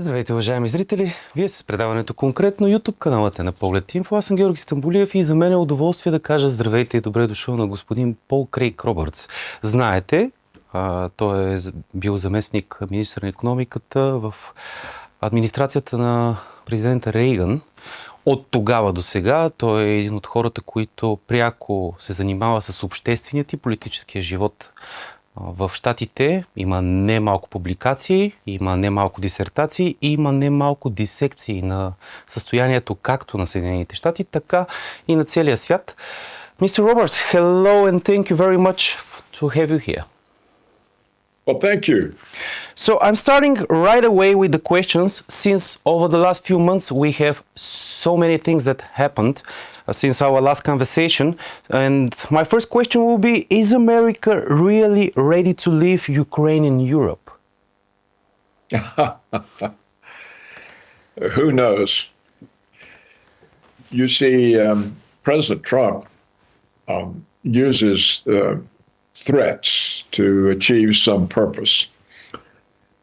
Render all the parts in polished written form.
Здравейте, уважаеми зрители! Вие сте с предаването конкретно YouTube каналът е на Поглед.инфо. Аз съм Георги Стамболиев и за мен е удоволствие да кажа здравейте и добре дошъл на господин Пол Крейг Робъртс. Знаете, той е бил заместник министър на икономиката в администрацията на президента Рейган. От тогава до сега той е един от хората, които пряко се занимава с общественият и политическия живот в Щатите. Има немалко публикации, има немалко дисертации и има немалко дисекции на състоянието както на Съединените щати, така и на целия свят. Mr. Roberts, hello and thank you very much to have you here. Well, thank you. So I'm starting right away with the questions, since over the last few months we have so many things that happened since our last conversation. And my first question will be, is America really ready to leave Ukraine in Europe? Who knows? You see, President Trump uses threats to achieve some purpose.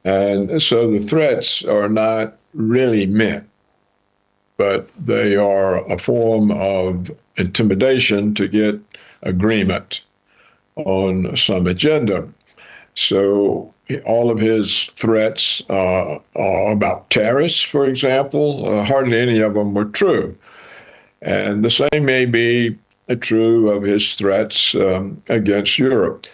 And so the threats are not really meant, but they are a form of intimidation to get agreement on some agenda. So all of his threats are about tariffs, for example. Hardly any of them were true. And the same may be true of his threats against Europe.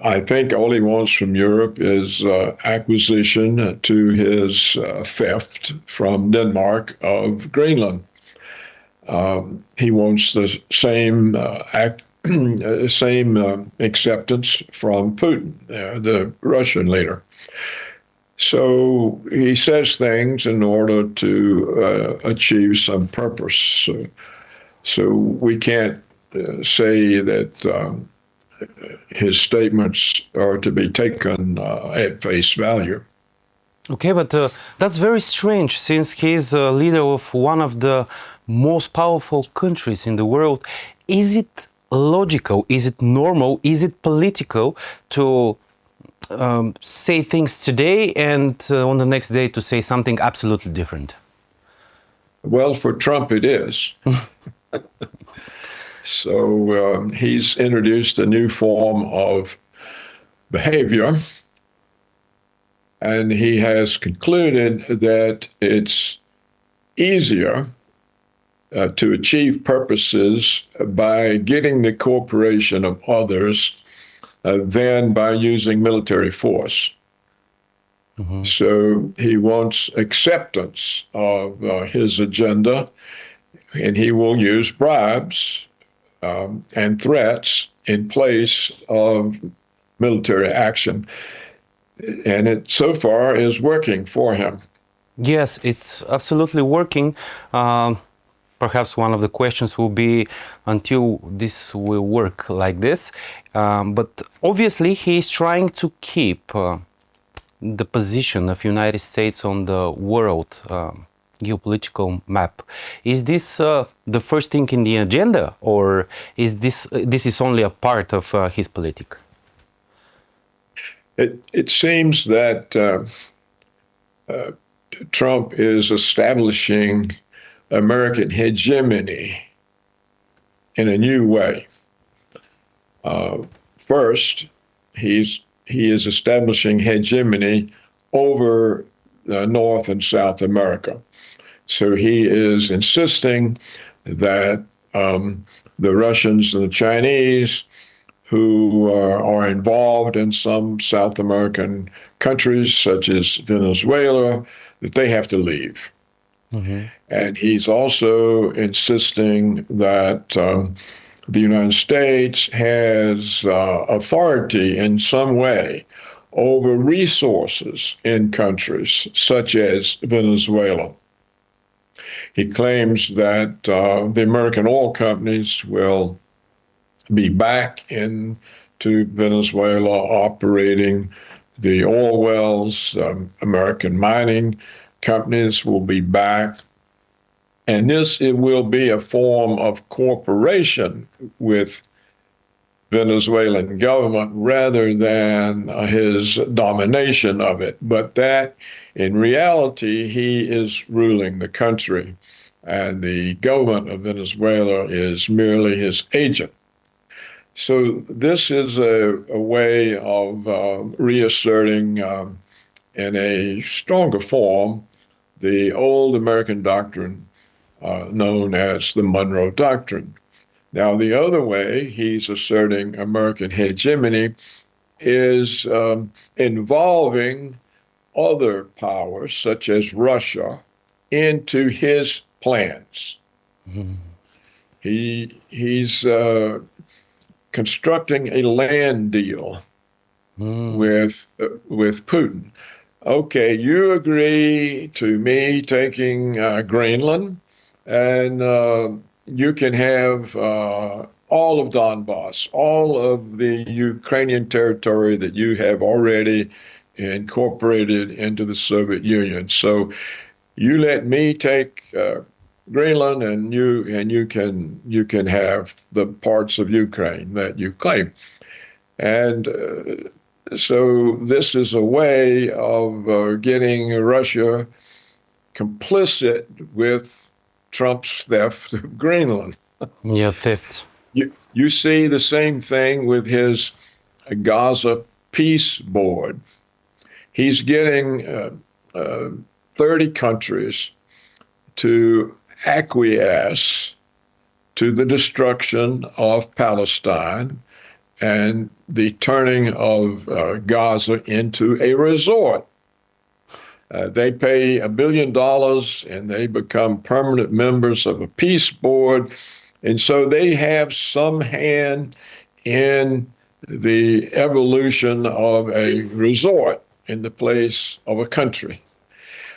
I think all he wants from Europe is acquisition to his theft from Denmark of Greenland. He wants the same acceptance from Putin, the Russian leader. So he says things in order to achieve some purpose. So we can't say that his statements are to be taken at face value. Okay, but that's very strange, since he is a leader of one of the most powerful countries in the world. Is it logical? Is it normal? Is it political to say things today and on the next day to say something absolutely different? Well, for Trump it is. So he's introduced a new form of behavior, and he has concluded that it's easier to achieve purposes by getting the cooperation of others than by using military force. Mm-hmm. So he wants acceptance of his agenda, and he will use bribes and threats in place of military action. And it so far is working for him. Yes, it's absolutely working. Perhaps one of the questions will be until this will work like this. But obviously he is trying to keep the position of United States on the world geopolitical map. Is this the first thing in the agenda, or is this is only a part of his politic? It seems that Trump is establishing American hegemony in a new way. First, he is establishing hegemony over North and South America. So he is insisting that the Russians and the Chinese who are involved in some South American countries, such as Venezuela, that they have to leave. Mm-hmm. And he's also insisting that the United States has authority in some way over resources in countries such as Venezuela. He claims that the American oil companies will be back into Venezuela operating the oil wells. American mining companies will be back. And it will be a form of cooperation with Venezuelan government rather than his domination of it, but that in reality he is ruling the country, and the government of Venezuela is merely his agent. So this is a way of reasserting in a stronger form the old American doctrine known as the Monroe Doctrine. Now, the other way he's asserting American hegemony is involving other powers, such as Russia, into his plans. Mm-hmm. He's constructing a land deal with Putin. Okay, you agree to me taking Greenland, and you can have all of Donbass, all of the Ukrainian territory that you have already incorporated into the Soviet Union. So you let me take Greenland, and you can have the parts of Ukraine that you claim. And so this is a way of getting Russia complicit with Trump's theft of Greenland. Yeah, theft. You see the same thing with his Gaza peace board. He's getting 30 countries to acquiesce to the destruction of Palestine and the turning of Gaza into a resort. They pay $1 billion and they become permanent members of a peace board. And so they have some hand in the evolution of a resort in the place of a country.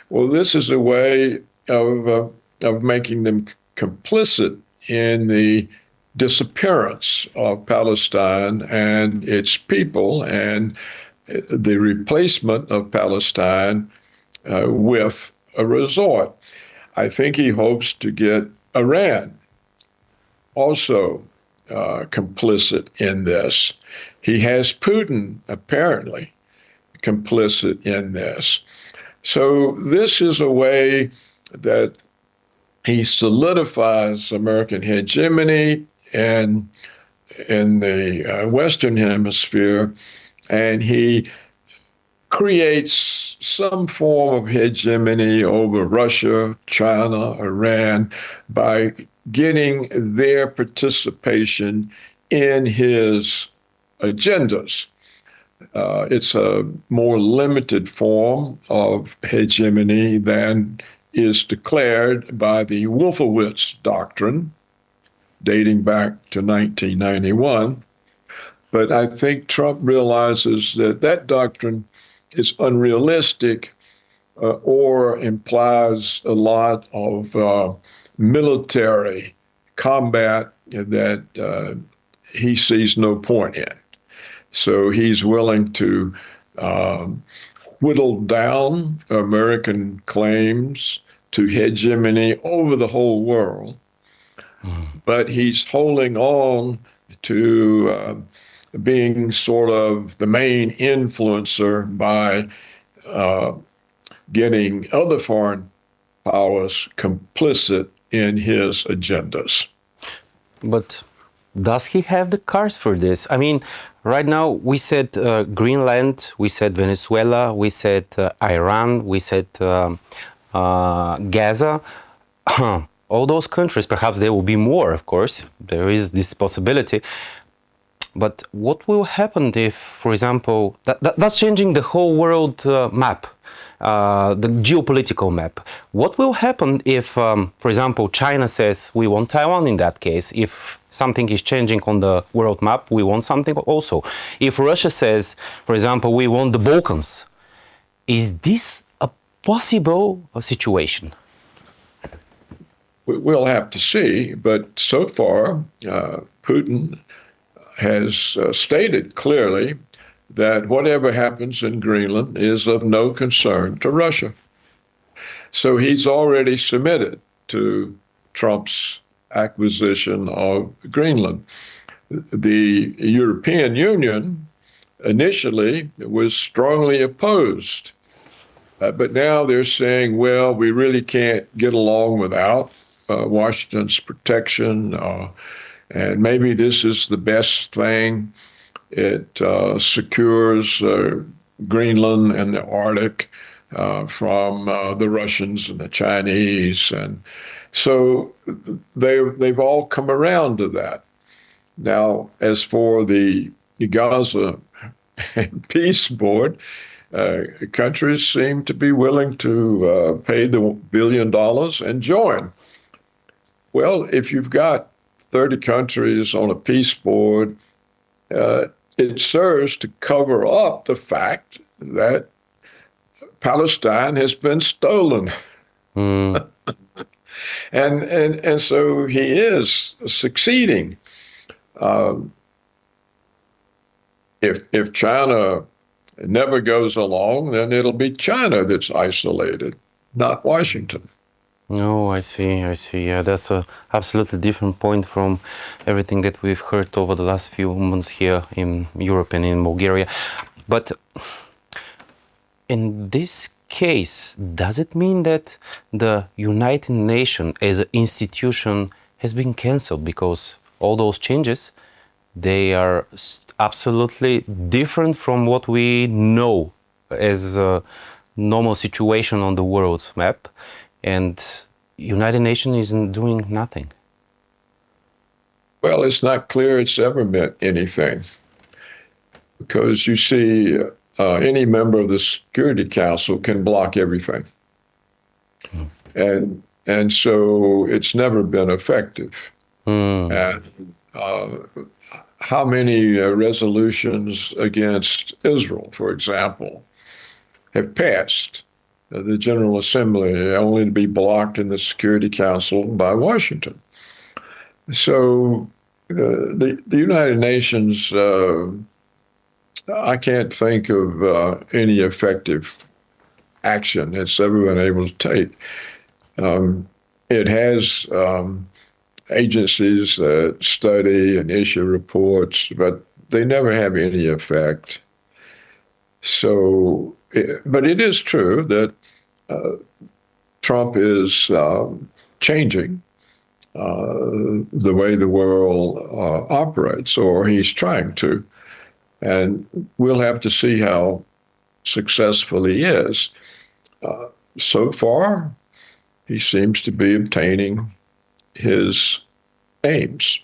Well, this is a way of making them complicit in the disappearance of Palestine and its people, and the replacement of Palestine with a resort. I think he hopes to get Iran also complicit in this. He has Putin apparently complicit in this. So this is a way that he solidifies American hegemony in the Western Hemisphere, and he creates some form of hegemony over Russia, China, Iran by getting their participation in his agendas. It's a more limited form of hegemony than is declared by the Wolfowitz Doctrine, dating back to 1991. But I think Trump realizes that that doctrine is unrealistic or implies a lot of military combat that he sees no point in. So he's willing to whittle down American claims to hegemony over the whole world, but he's holding on to being sort of the main influencer by getting other foreign powers complicit in his agendas. But does he have the cards for this? I mean, right now we said Greenland, we said Venezuela, we said Iran, we said Gaza. All those countries, perhaps there will be more, of course. There is this possibility. But what will happen if, for example, that's changing the whole world map, the geopolitical map. What will happen if, for example, China says we want Taiwan in that case? If something is changing on the world map, we want something also. If Russia says, for example, we want the Balkans, is this a possible situation? We'll have to see, but so far, Putin has stated clearly that whatever happens in Greenland is of no concern to Russia. So he's already submitted to Trump's acquisition of Greenland. the European Union initially was strongly opposed. But now they're saying, well, we really can't get along without Washington's protection, and maybe this is the best thing. It secures Greenland and the Arctic from the Russians and the Chinese. And so they've all come around to that. Now, as for the Gaza Peace Board, countries seem to be willing to pay the $1 billion and join. Well, if you've got 30 countries on a peace board, it serves to cover up the fact that Palestine has been stolen. Mm. And so he is succeeding. If China never goes along, then it'll be China that's isolated, not Washington. Oh, I see. Yeah, that's a absolutely different point from everything that we've heard over the last few months here in Europe and in Bulgaria. But in this case, does it mean that the United Nations as an institution has been cancelled because all those changes, they are absolutely different from what we know as a normal situation on the world's map, and United Nations isn't doing nothing? Well, it's not clear it's ever meant anything, because you see, any member of the Security Council can block everything. And so it's never been effective. And how many resolutions against Israel, for example, have passed the General Assembly only to be blocked in the Security Council by Washington? So the United Nations, I can't think of any effective action it's ever been able to take. It has agencies that study and issue reports, but they never have any effect. So, but it is true that Trump is changing the way the world operates, or he's trying to. And we'll have to see how successful he is. So far, he seems to be obtaining his aims.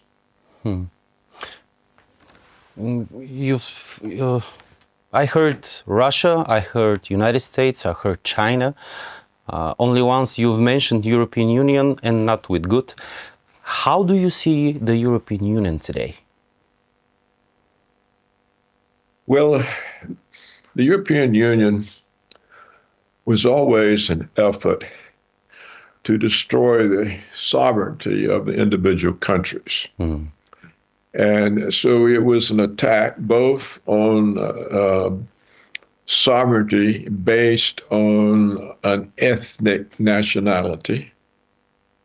I heard Russia, I heard United States, I heard China. Only once you've mentioned European Union, and not with good. How do you see the European Union today? Well, the European Union was always an effort to destroy the sovereignty of the individual countries. And so it was an attack both on sovereignty based on an ethnic nationality,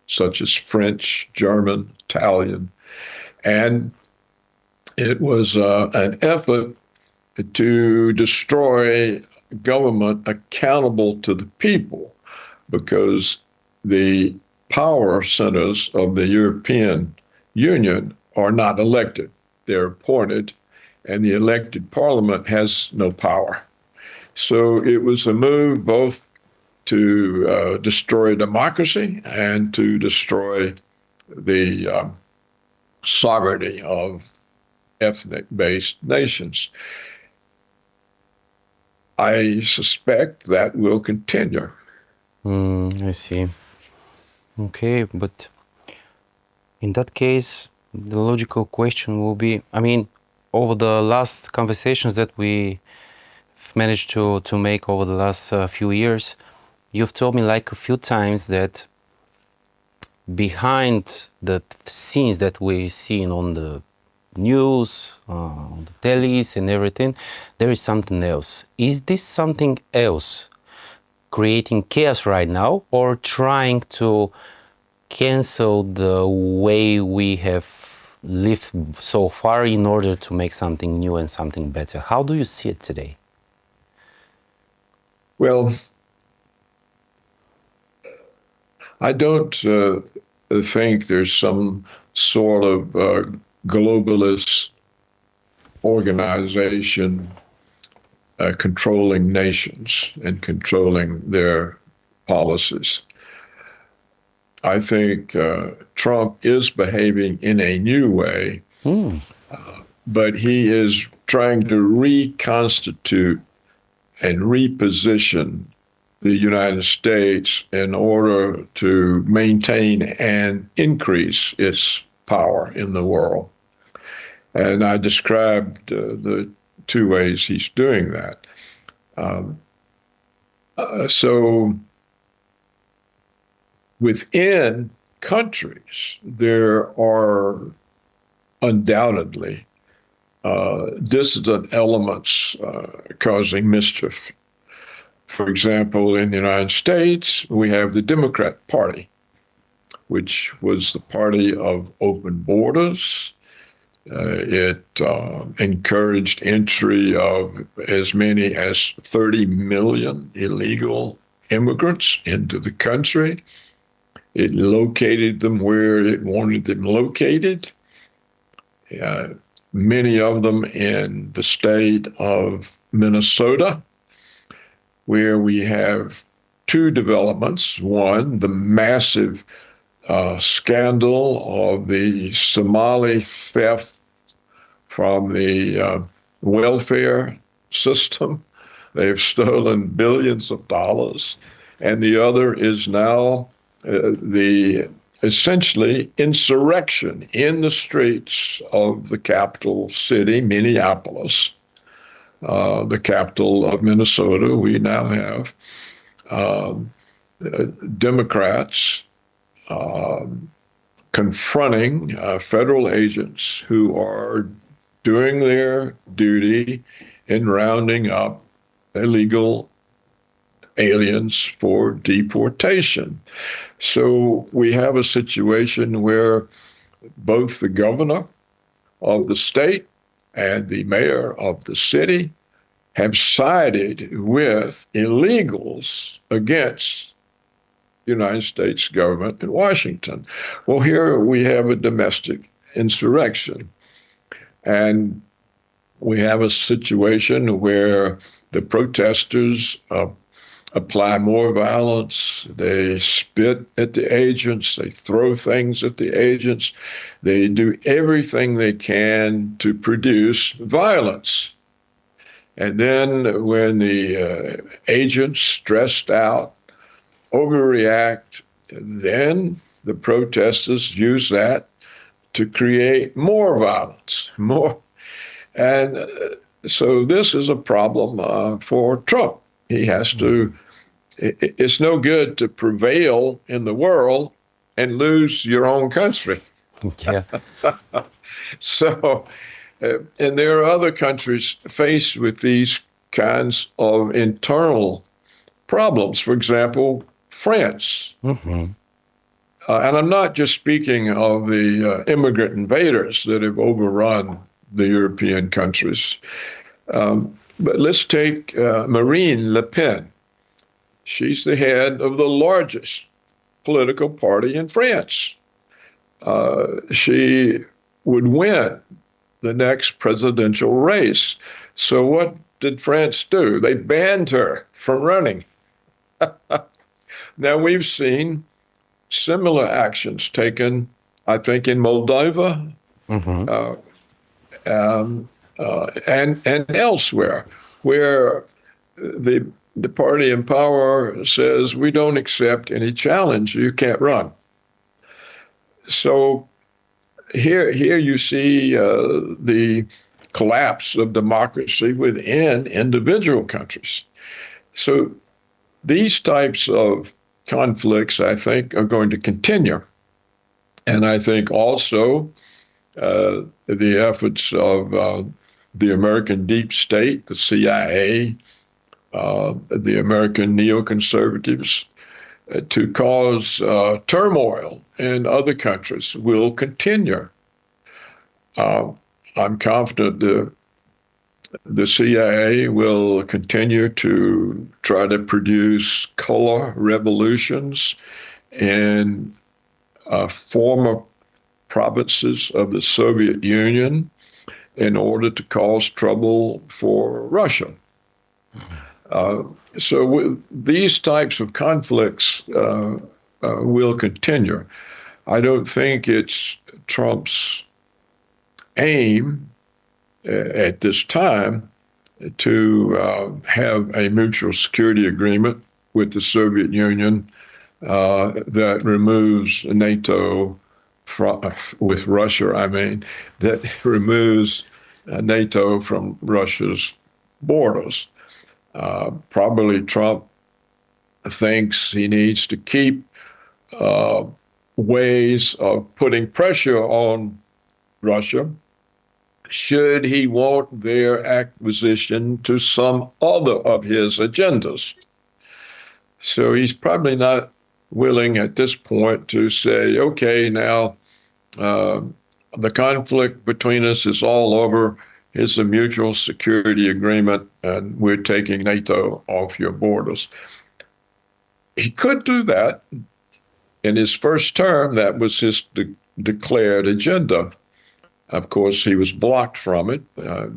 such as French, German, Italian, and it was an effort to destroy government accountable to the people, because the power centers of the European Union are not elected. They're appointed, and the elected parliament has no power. So it was a move both to destroy democracy and to destroy the sovereignty of ethnic-based nations. I suspect that will continue. I see. Okay, but in that case, the logical question will be, I mean, over the last conversations that we've managed to make over the last few years, you've told me like a few times that behind the scenes that we've seen on the news, on the tellies and everything, there is something else. Is this something else creating chaos right now, or trying to cancel the way we have live so far in order to make something new and something better. How do you see it today? Well, I don't think there's some sort of globalist organization controlling nations and controlling their policies. I think Trump is behaving in a new way, but he is trying to reconstitute and reposition the United States in order to maintain and increase its power in the world. And I described the two ways he's doing that. So within countries, there are undoubtedly dissident elements causing mischief. For example, in the United States, we have the Democrat Party, which was the party of open borders. It encouraged entry of as many as 30 million illegal immigrants into the country. It located them where it wanted them located. Many of them in the state of Minnesota, where we have two developments. One, the massive scandal of the Somali theft from the welfare system. They've stolen billions of dollars. And the other is now the essentially insurrection in the streets of the capital city, Minneapolis, the capital of Minnesota. We now have Democrats confronting federal agents who are doing their duty in rounding up illegal aliens for deportation. So we have a situation where both the governor of the state and the mayor of the city have sided with illegals against the United States government in Washington. Well, here we have a domestic insurrection. And we have a situation where the protesters apply more violence. They spit at the agents. They throw things at the agents. They do everything they can to produce violence. And then when the agents, stressed out, overreact, then the protesters use that to create more violence, more. And so this is a problem for Trump. He has to, it's no good to prevail in the world and lose your own country. Yeah. So, and there are other countries faced with these kinds of internal problems. For example, France. Mm-hmm. And I'm not just speaking of the immigrant invaders that have overrun the European countries. But let's take Marine Le Pen. She's the head of the largest political party in France. She would win the next presidential race. So what did France do? They banned her from running. Now we've seen similar actions taken, I think, in Moldova, mm-hmm. And elsewhere, where the party in power says, we don't accept any challenge, you can't run. So here you see the collapse of democracy within individual countries. So these types of conflicts, I think, are going to continue. And I think also the efforts of the American deep state, the CIA, the American neoconservatives, to cause turmoil in other countries will continue. I'm confident the CIA will continue to try to produce color revolutions in former provinces of the Soviet Union in order to cause trouble for Russia. So these types of conflicts will continue. I don't think it's Trump's aim at this time to have a mutual security agreement with the Soviet Union that removes NATO with Russia, that removes NATO from Russia's borders. Probably Trump thinks he needs to keep ways of putting pressure on Russia should he want their acquisition to some other of his agendas. So he's probably not willing at this point to say, okay, now the conflict between us is all over. It's a mutual security agreement, and we're taking NATO off your borders. He could do that. In his first term, that was his declared agenda. Of course, he was blocked from it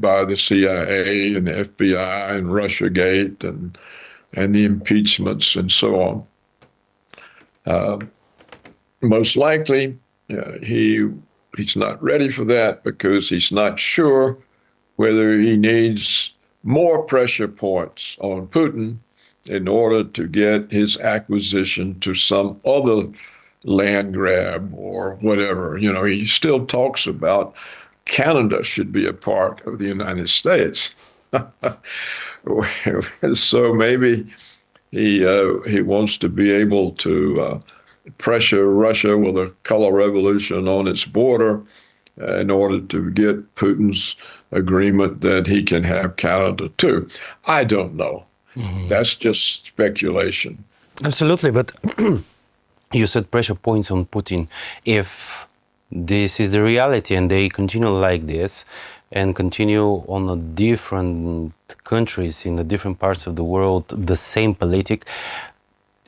by the CIA and the FBI and Russiagate and the impeachments and so on. Most likely, he's not ready for that because he's not sure whether he needs more pressure points on Putin in order to get his acquisition to some other land grab or whatever. You know, he still talks about Canada should be a part of the United States. So maybe he wants to be able to pressure Russia with a color revolution on its border in order to get Putin's agreement that he can have Canada too. I don't know. Mm-hmm. That's just speculation. Absolutely, but you said pressure points on Putin. If this is the reality and they continue like this and continue on a different countries in the different parts of the world, the same politic,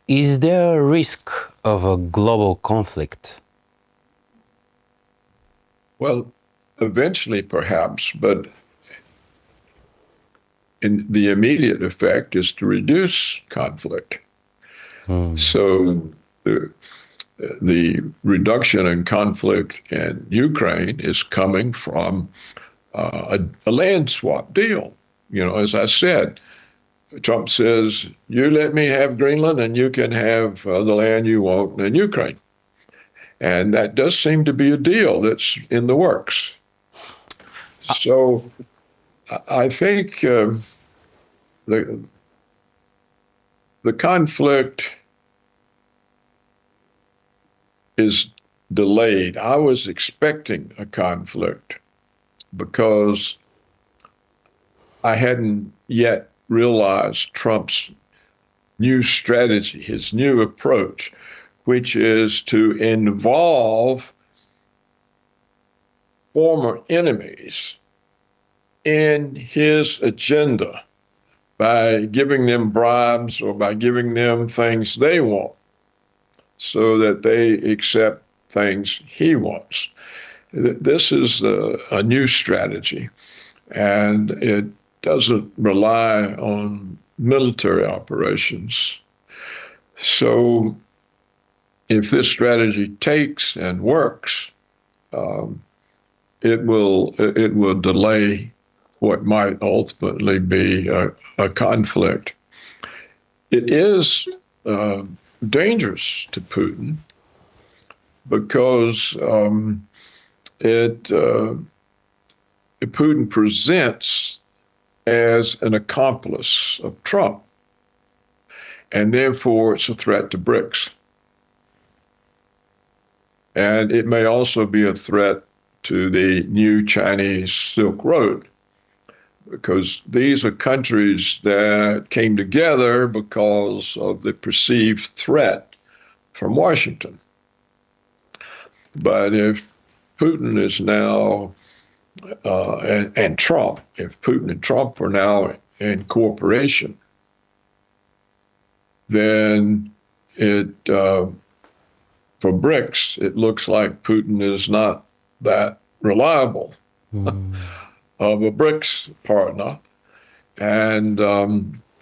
is there a risk of a global conflict? Well, eventually perhaps, but in the immediate effect is to reduce conflict. So the reduction in conflict in Ukraine is coming from a land swap deal. You know, as I said, Trump says, you let me have Greenland and you can have the land you want in Ukraine. And that does seem to be a deal that's in the works. So I think the conflict is delayed. I was expecting a conflict because I hadn't yet realized Trump's new strategy, his new approach, which is to involve former enemies in his agenda by giving them bribes or by giving them things they want so that they accept things he wants. This is a new strategy, and it doesn't rely on military operations. So if this strategy takes and works, it will delay what might ultimately be a conflict. It is dangerous to Putin because Putin presents as an accomplice of Trump, and therefore it's a threat to BRICS. And it may also be a threat to the new Chinese Silk Road, because these are countries that came together because of the perceived threat from Washington. But if Putin is now and Trump, if Putin and Trump are now in cooperation, then for BRICS, it looks like Putin is not that reliable of a BRICS partner, and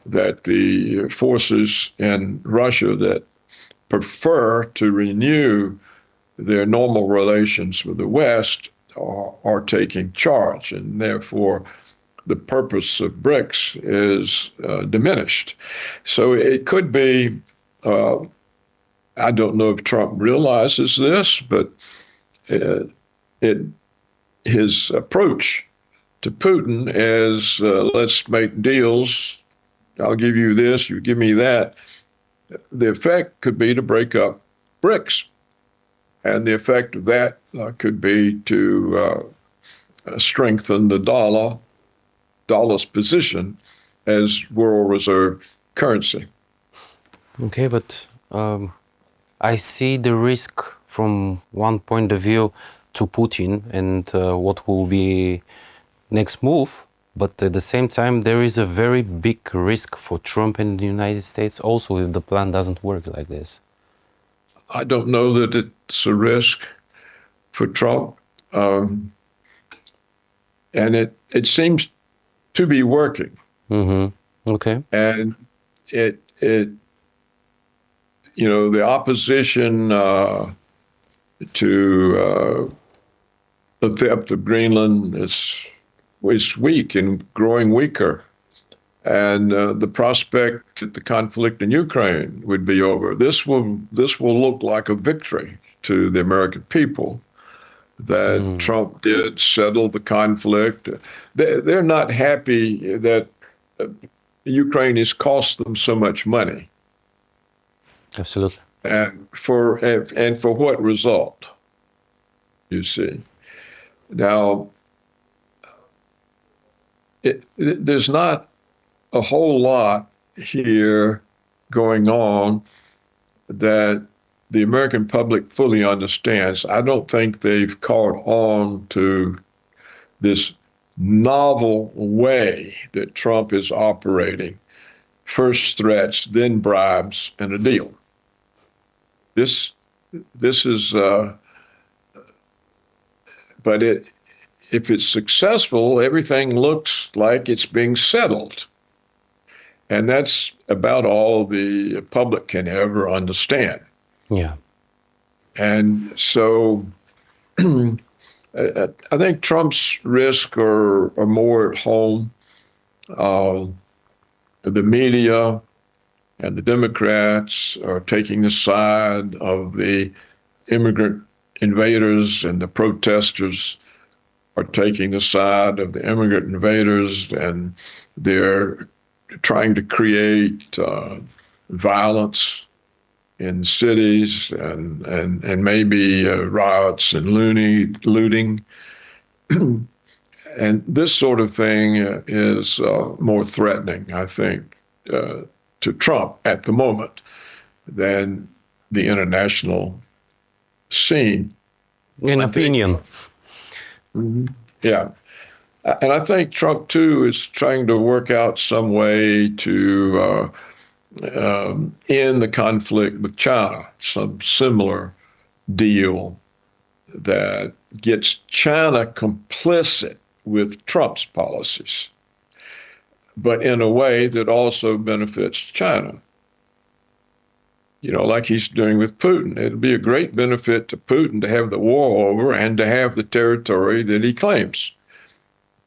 that the forces in Russia that prefer to renew their normal relations with the West are taking charge, and therefore the purpose of BRICS is diminished. So it could be, I don't know if Trump realizes this, but his approach to Putin is let's make deals. I'll give you this, you give me that. The effect could be to break up BRICS. And the effect of that could be to strengthen the dollar's position as world reserve currency. Okay, but I see the risk from one point of view to Putin and what will be next move. But at the same time, there is a very big risk for Trump and the United States also if the plan doesn't work like this. I don't know that it's a risk for Trump. And it seems to be working. Mm-hmm. Okay. And it the opposition to the theft of Greenland is weak and growing weaker. And the prospect that the conflict in Ukraine would be over, this will look like a victory to the American people that Trump did settle the conflict. They're not happy that Ukraine has cost them so much money. Absolutely. And for what result, you see. Now, there's not a whole lot here going on that the American public fully understands. I don't think they've caught on to this novel way that Trump is operating. First threats, then bribes, and a deal. This is, but if it's successful, everything looks like it's being settled. And that's about all the public can ever understand. Yeah. And so I think Trump's risks are more at home. The media and the Democrats are taking the side of the immigrant invaders, and the protesters are taking the side of the immigrant invaders, and they're trying to create violence in cities and maybe riots and looting. And this sort of thing is more threatening, I think, to Trump at the moment than the international scene. In opinion. Yeah. And I think Trump, too, is trying to work out some way to end the conflict with China, some similar deal that gets China complicit with Trump's policies, but in a way that also benefits China. Like he's doing with Putin. It'll be a great benefit to Putin to have the war over and to have the territory that he claims.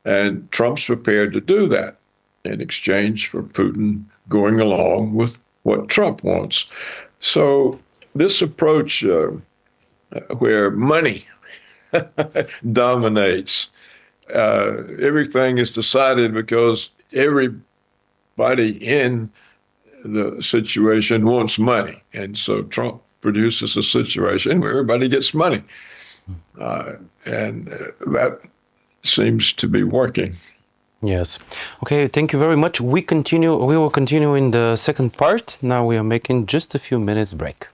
And Trump's prepared to do that in exchange for Putin going along with what Trump wants. So this approach where money dominates, everything is decided because everybody in the situation wants money. And so Trump produces a situation where everybody gets money. And that seems to be working. Yes. Okay, thank you very much. We will continue in the second part. Now we are making just a few minutes break.